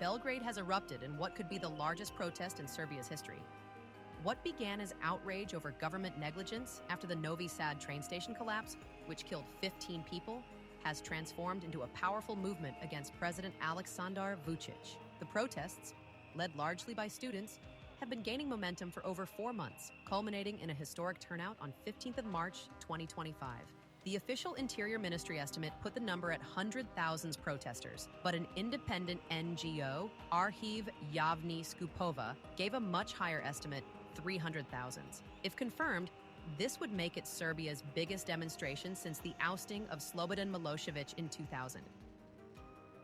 Belgrade has erupted in what could be the largest protest in Serbia's history. What began as outrage over government negligence after the Novi Sad train station collapse, which killed 15 people, has transformed into a powerful movement against President Aleksandar Vučić. The protests, led largely by students, have been gaining momentum for over 4 months, culminating in a historic turnout on 15th of March, 2025. The official Interior Ministry estimate put the number at 100,000 protesters, but an independent NGO, Arhiv Javni Skupova, gave a much higher estimate, 300,000. If confirmed, this would make it Serbia's biggest demonstration since the ousting of Slobodan Milošević in 2000.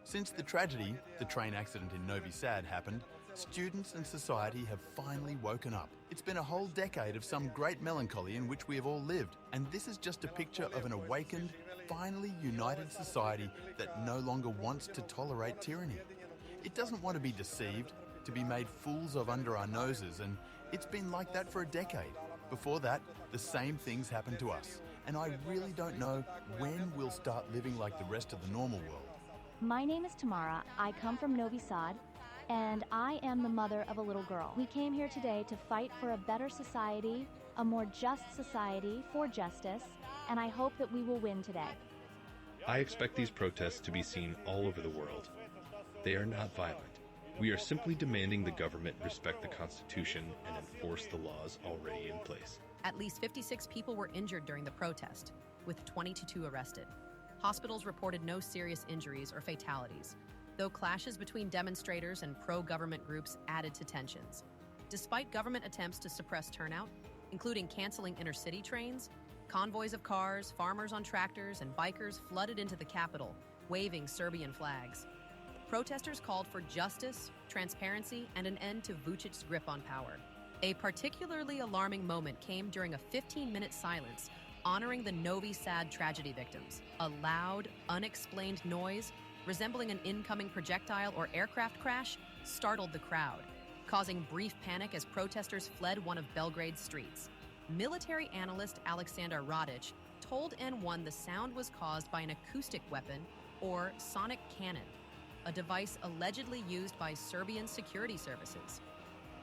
Since the tragedy, the train accident in Novi Sad, happened, students and society have finally woken up. It's been a whole decade of some great melancholy in which we have all lived, and this is just a picture of an awakened, finally united society that no longer wants to tolerate tyranny. It doesn't want to be deceived, to be made fools of under our noses, and it's been like that for a decade. Before that, the same things happened to us, and I really don't know when we'll start living like the rest of the normal world. My name is Tamara. I come from Novi Sad, and I am the mother of a little girl. We came here today to fight for a better society, a more just society, for justice, and I hope that we will win today. I expect these protests to be seen all over the world. They are not violent. We are simply demanding the government respect the Constitution and enforce the laws already in place. At least 56 people were injured during the protest, with 22 arrested. Hospitals reported no serious injuries or fatalities, though clashes between demonstrators and pro-government groups added to tensions. Despite government attempts to suppress turnout, including canceling intercity trains, convoys of cars, farmers on tractors, and bikers flooded into the capital, waving Serbian flags. Protesters called for justice, transparency, and an end to Vučić's grip on power. A particularly alarming moment came during a 15-minute silence honoring the Novi Sad tragedy victims. A loud, unexplained noise, resembling an incoming projectile or aircraft crash, startled the crowd, causing brief panic as protesters fled one of Belgrade's streets. Military analyst Aleksandar Radić told N1 the sound was caused by an acoustic weapon or sonic cannon, a device allegedly used by Serbian security services.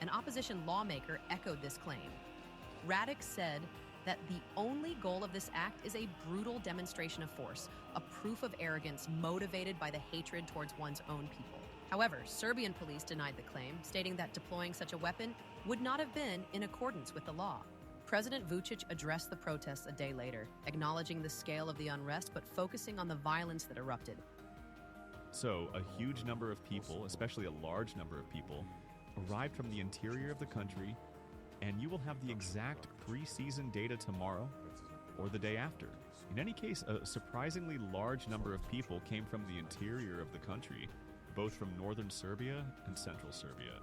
An opposition lawmaker echoed this claim. Radić said that the only goal of this act is a brutal demonstration of force, a proof of arrogance motivated by the hatred towards one's own people. However, Serbian police denied the claim, stating that deploying such a weapon would not have been in accordance with the law. President Vučić addressed the protests a day later, acknowledging the scale of the unrest but focusing on the violence that erupted. So, a huge number of people, especially a large number of people, arrived from the interior of the country, and you will have the exact pre-season data tomorrow or the day after. In any case, a surprisingly large number of people came from the interior of the country, both from northern Serbia and central Serbia.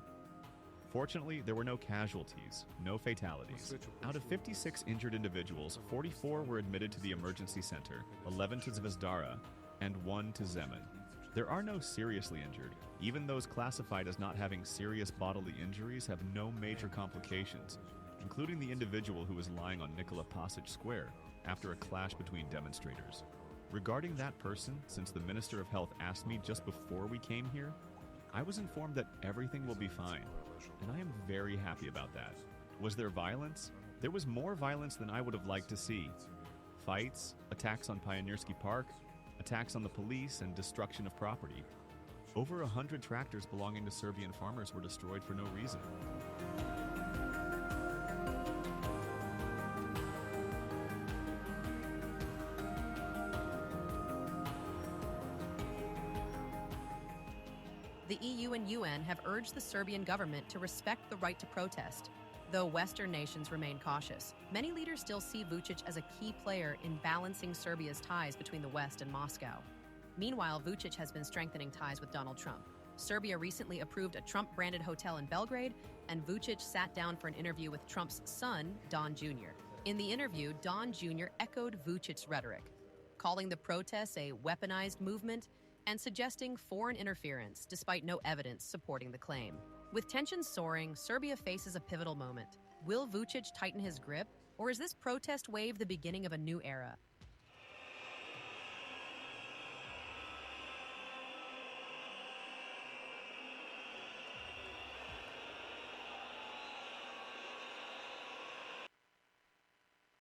Fortunately, there were no casualties, no fatalities. Out of 56 injured individuals, 44 were admitted to the emergency center, 11 to Zvezdara, and 1 to Zemun. There are no seriously injured. Even those classified as not having serious bodily injuries have no major complications, including the individual who was lying on Nikola Pasic Square after a clash between demonstrators. Regarding that person, since the Minister of Health asked me just before we came here, I was informed that everything will be fine, and I am very happy about that. Was there violence? There was more violence than I would have liked to see. Fights, attacks on Pionierski Park, attacks on the police, and destruction of property. Over 100 tractors belonging to Serbian farmers were destroyed for no reason. The EU and UN have urged the Serbian government to respect the right to protest, though Western nations remain cautious. Many leaders still see Vučić as a key player in balancing Serbia's ties between the West and Moscow. Meanwhile, Vučić has been strengthening ties with Donald Trump. Serbia recently approved a Trump-branded hotel in Belgrade, and Vučić sat down for an interview with Trump's son, Don Jr. In the interview, Don Jr. echoed Vučić's rhetoric, calling the protests a weaponized movement and suggesting foreign interference despite no evidence supporting the claim. With tensions soaring, Serbia faces a pivotal moment. Will Vučić tighten his grip, or is this protest wave the beginning of a new era?